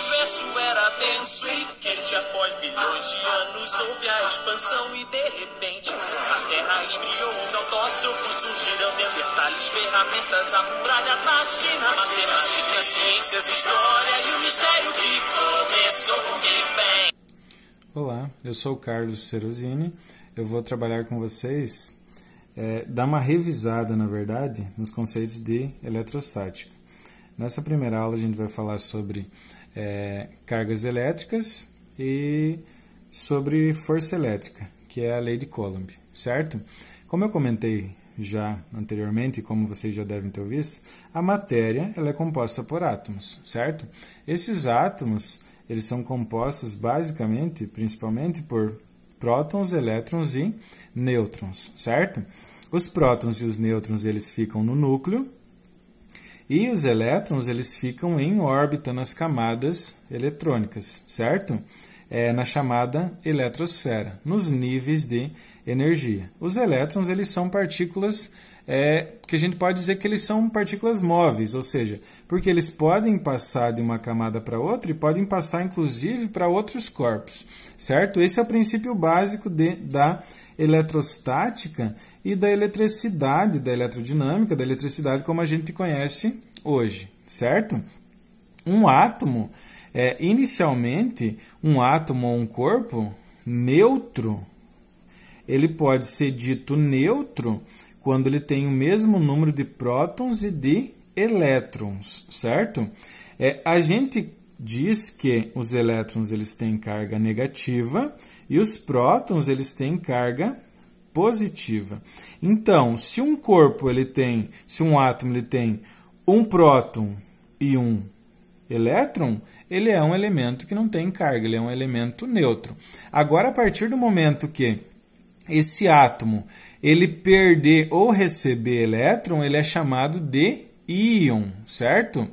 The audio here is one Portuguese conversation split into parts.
universo era denso e quente. Após bilhões de anos houve a expansão e de repente a Terra esfriou. Os autótrofos surgiram, neandertais, ferramentas, a muralha da China, matemática, ciências, história e o mistério que começou com o Big Bang. Olá, eu sou o Carlos Cerosini. Eu vou trabalhar com vocês, dar uma revisada, na verdade, nos conceitos de eletrostática. Nessa primeira aula a gente vai falar sobre cargas elétricas e sobre força elétrica, que é a lei de Coulomb, certo? Como eu comentei já anteriormente, e como vocês já devem ter visto, a matéria ela é composta por átomos, certo? Esses átomos eles são compostos basicamente, principalmente por prótons, elétrons e nêutrons, certo? Os prótons e os nêutrons eles ficam no núcleo e os elétrons eles ficam em órbita nas camadas eletrônicas, certo? Na chamada eletrosfera, nos níveis de energia. Os elétrons eles são partículas que a gente pode dizer que eles são partículas móveis, ou seja, porque eles podem passar de uma camada para outra e podem passar inclusive para outros corpos, certo? Esse é o princípio básico da eletrostática e da eletricidade, da eletrodinâmica, da eletricidade como a gente conhece hoje, certo? Um átomo, inicialmente, um átomo ou um corpo neutro, ele pode ser dito neutro quando ele tem o mesmo número de prótons e de elétrons, certo? A gente diz que os elétrons eles têm carga negativa e os prótons eles têm carga positiva. Então, se um corpo se um átomo ele tem um próton e um elétron, ele é um elemento que não tem carga, ele é um elemento neutro. Agora, a partir do momento que esse átomo ele perder ou receber elétron, ele é chamado de íon, certo?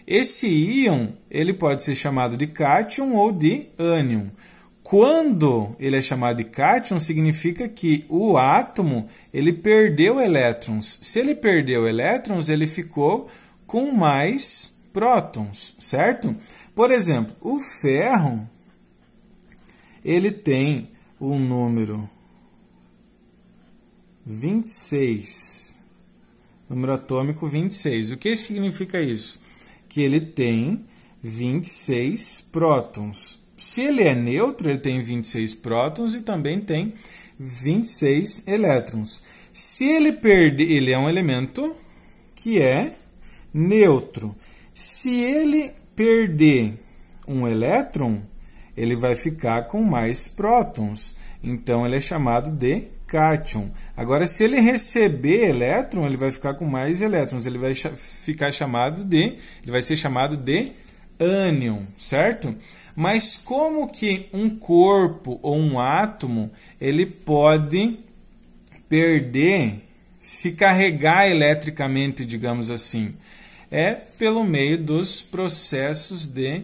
Esse íon ele pode ser chamado de cátion ou de ânion. Quando ele é chamado de cátion, significa que o átomo ele perdeu elétrons. Se ele perdeu elétrons, ele ficou com mais prótons, certo? Por exemplo, o ferro ele tem o número 26, número atômico 26. O que significa isso? Que ele tem 26 prótons. Se ele é neutro, ele tem 26 prótons e também tem 26 elétrons. Se ele perder, ele é um elemento que é neutro. Se ele perder um elétron, ele vai ficar com mais prótons. Então, ele é chamado de cátion. Agora, se ele receber elétron, ele vai ficar com mais elétrons. Ele vai ser chamado de ânion, certo? Mas como que um corpo ou um átomo ele pode perder, se carregar eletricamente, digamos assim? É pelo meio dos processos de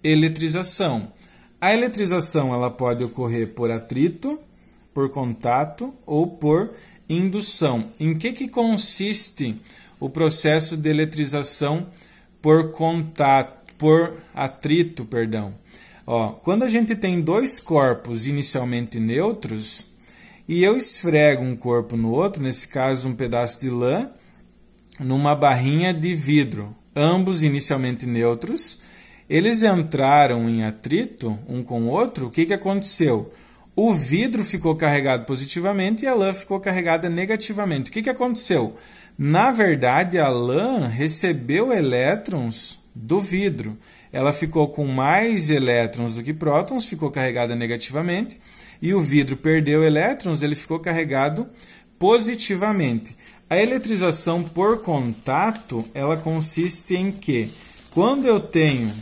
eletrização. A eletrização ela pode ocorrer por atrito, por contato ou por indução. Em que consiste o processo de eletrização por contato, por atrito, perdão? Quando a gente tem dois corpos inicialmente neutros e eu esfrego um corpo no outro, nesse caso um pedaço de lã, numa barrinha de vidro, ambos inicialmente neutros, eles entraram em atrito um com o outro, o que aconteceu? O vidro ficou carregado positivamente e a lã ficou carregada negativamente. O que aconteceu? Na verdade, a lã recebeu elétrons do vidro. Ela ficou com mais elétrons do que prótons, ficou carregada negativamente, e o vidro perdeu elétrons, ele ficou carregado positivamente. A eletrização por contato, ela consiste em que, quando eu tenho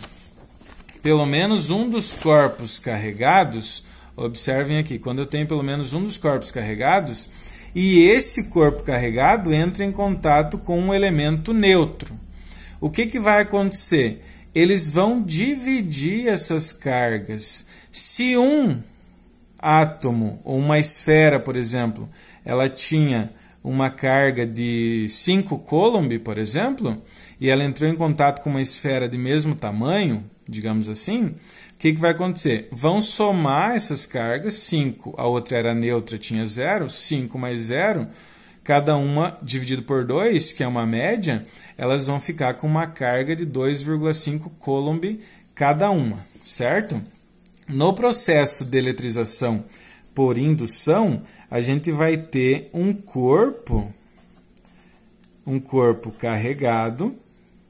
pelo menos um dos corpos carregados, observem aqui, quando eu tenho pelo menos um dos corpos carregados, e esse corpo carregado entra em contato com um elemento neutro, o que vai acontecer? Eles vão dividir essas cargas. Se um átomo ou uma esfera, por exemplo, ela tinha uma carga de 5 Coulomb, por exemplo, e ela entrou em contato com uma esfera de mesmo tamanho, digamos assim, o que vai acontecer? Vão somar essas cargas, 5, a outra era neutra, tinha 0, 5 mais 0, cada uma dividido por 2, que é uma média, elas vão ficar com uma carga de 2,5 coulomb cada uma, certo? No processo de eletrização por indução, a gente vai ter um corpo carregado,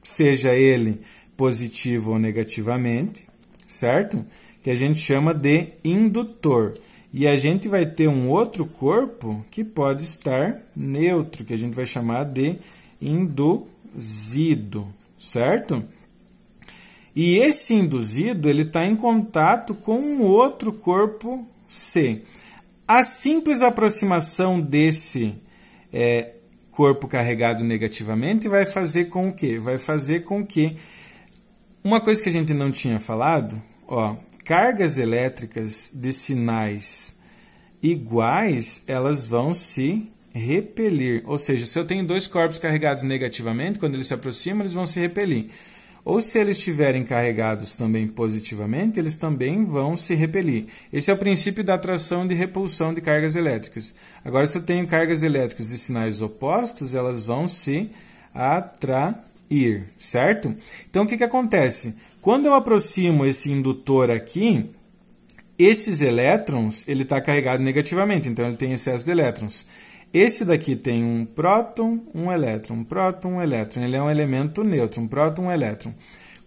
seja ele positivo ou negativamente, certo? Que a gente chama de indutor. E a gente vai ter um outro corpo que pode estar neutro, que a gente vai chamar de induzido, certo? E esse induzido ele está em contato com um outro corpo C. A simples aproximação desse corpo carregado negativamente vai fazer com o quê? Vai fazer com que uma coisa que a gente não tinha falado, cargas elétricas de sinais iguais, elas vão se repelir. Ou seja, se eu tenho dois corpos carregados negativamente, quando eles se aproximam, eles vão se repelir. Ou se eles estiverem carregados também positivamente, eles também vão se repelir. Esse é o princípio da atração e de repulsão de cargas elétricas. Agora, se eu tenho cargas elétricas de sinais opostos, elas vão se atrair, certo? Então, o que acontece? Quando eu aproximo esse indutor aqui, esses elétrons, ele está carregado negativamente, então ele tem excesso de elétrons. Esse daqui tem um próton, um elétron, um próton, um elétron. Ele é um elemento neutro, um próton, um elétron.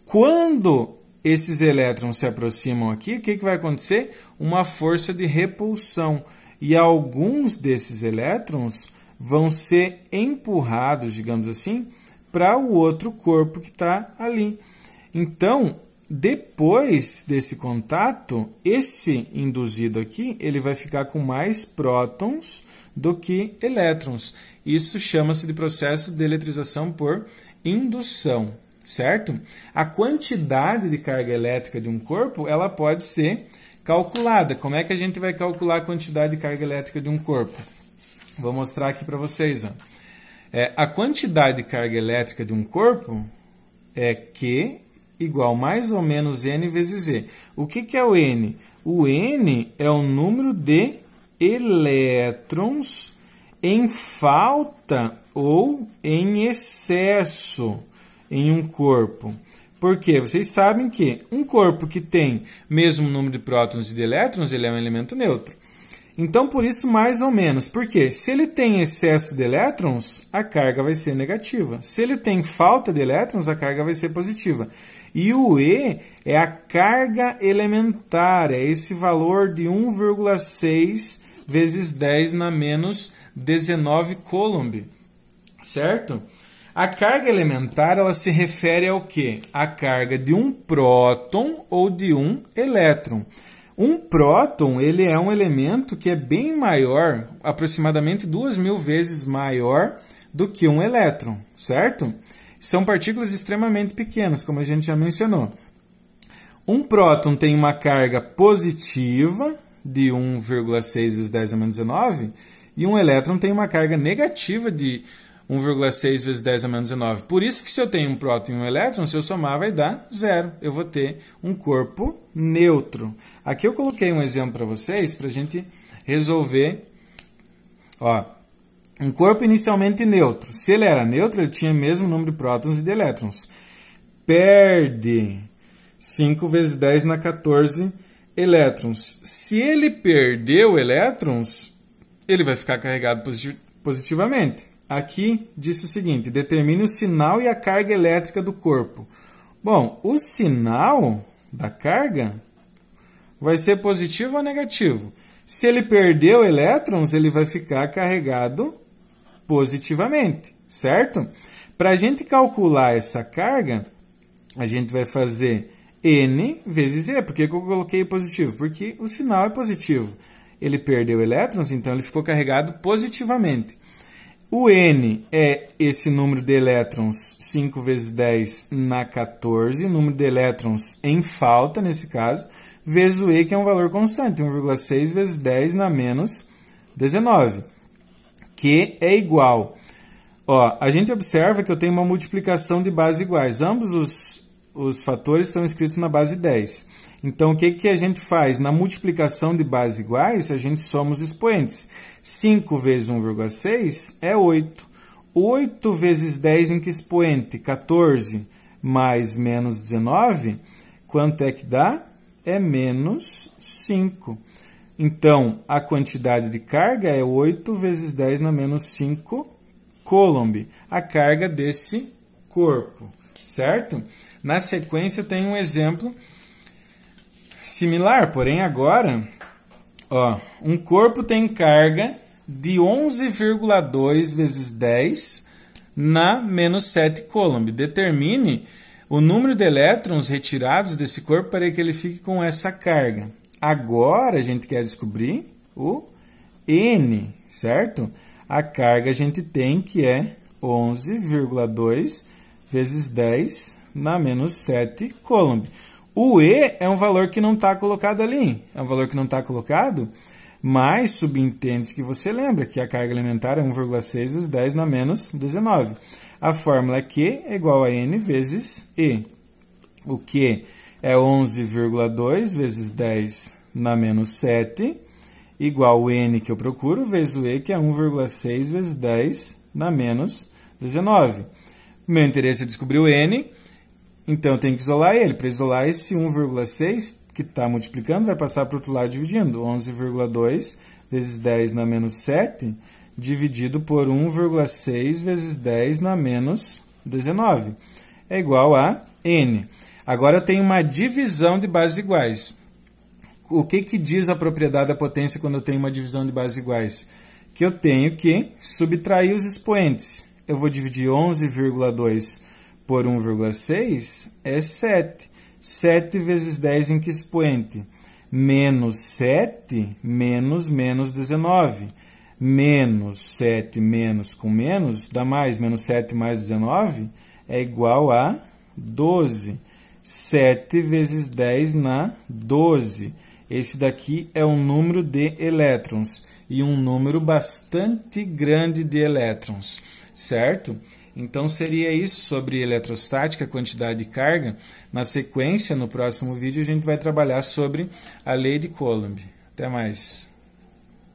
Quando esses elétrons se aproximam aqui, o que vai acontecer? Uma força de repulsão. E alguns desses elétrons vão ser empurrados, digamos assim, para o outro corpo que está ali. Então, depois desse contato, esse induzido aqui, ele vai ficar com mais prótons do que elétrons. Isso chama-se de processo de eletrização por indução, certo? A quantidade de carga elétrica de um corpo, ela pode ser calculada. Como é que a gente vai calcular a quantidade de carga elétrica de um corpo? Vou mostrar aqui para vocês. A quantidade de carga elétrica de um corpo é Q igual mais ou menos N vezes Z. O que é o N? O N é o número de elétrons em falta ou em excesso em um corpo. Porque vocês sabem que um corpo que tem mesmo número de prótons e de elétrons, ele é um elemento neutro. Então, por isso, mais ou menos. Porque se ele tem excesso de elétrons, a carga vai ser negativa. Se ele tem falta de elétrons, a carga vai ser positiva. E o E é a carga elementar, é esse valor de 1,6 vezes 10 na menos 19 coulomb, certo? A carga elementar, ela se refere ao quê? A carga de um próton ou de um elétron. Um próton, ele é um elemento que é bem maior, aproximadamente 2.000 vezes maior do que um elétron, certo? São partículas extremamente pequenas, como a gente já mencionou. Um próton tem uma carga positiva de 1,6 vezes 10 a menos 19 e um elétron tem uma carga negativa de 1,6 vezes 10 a menos 19. Por isso que se eu tenho um próton e um elétron, se eu somar vai dar 0. Eu vou ter um corpo neutro. Aqui eu coloquei um exemplo para vocês, para a gente resolver. Um corpo inicialmente neutro. Se ele era neutro, ele tinha o mesmo número de prótons e de elétrons. Perde 5 vezes 10 na 14 elétrons. Se ele perdeu elétrons, ele vai ficar carregado positivamente. Aqui disse o seguinte: determine o sinal e a carga elétrica do corpo. Bom, o sinal da carga vai ser positivo ou negativo. Se ele perdeu elétrons, ele vai ficar carregado positivamente, certo? Para a gente calcular essa carga, a gente vai fazer N vezes E. Por que eu coloquei positivo? Porque o sinal é positivo. Ele perdeu elétrons, então ele ficou carregado positivamente. O N é esse número de elétrons, 5 vezes 10 na 14, o número de elétrons em falta, nesse caso, vezes o E, que é um valor constante, 1,6 vezes 10 na menos 19, que é igual Ó, a gente observa que eu tenho uma multiplicação de bases iguais. Ambos os fatores estão escritos na base 10. Então, o que a gente faz? Na multiplicação de bases iguais, a gente soma os expoentes. 5 vezes 1,6 é 8. 8 vezes 10 em que expoente? 14 mais menos 19. Quanto é que dá? É menos 5. Então, a quantidade de carga é 8 vezes 10 na menos 5 coulomb, a carga desse corpo, certo? Na sequência, eu tenho um exemplo similar, porém agora, ó, um corpo tem carga de 11,2 vezes 10 na menos 7 coulomb. Determine o número de elétrons retirados desse corpo para que ele fique com essa carga. Agora, a gente quer descobrir o N, certo? A carga a gente tem que é 11,2 vezes 10 na menos 7 coulomb. O E é um valor que não está colocado ali. É um valor que não está colocado, mas subentende-se que você lembra que a carga elementar é 1,6 vezes 10 na menos 19. A fórmula é Q é igual a N vezes E. O Q é 11,2 vezes 10 na menos 7, igual o N que eu procuro, vezes o E, que é 1,6 vezes 10 na menos 19. Meu interesse é descobrir o N, então eu tenho que isolar ele. Para isolar esse 1,6 que está multiplicando, vai passar para o outro lado dividindo. 11,2 vezes 10 na menos 7, dividido por 1,6 vezes 10 na menos 19. É igual a N. Agora eu tenho uma divisão de bases iguais. O que diz a propriedade da potência quando eu tenho uma divisão de bases iguais? Que eu tenho que subtrair os expoentes. Eu vou dividir 11,2 por 1,6 é 7. 7 vezes 10 em que expoente? Menos 7 menos 19. Menos 7 menos com menos dá mais. Menos 7 mais 19 é igual a 12. 7 vezes 10 na 12. Esse daqui é um número de elétrons e um número bastante grande de elétrons, certo? Então, seria isso sobre eletrostática, quantidade de carga. Na sequência, no próximo vídeo, a gente vai trabalhar sobre a lei de Coulomb. Até mais!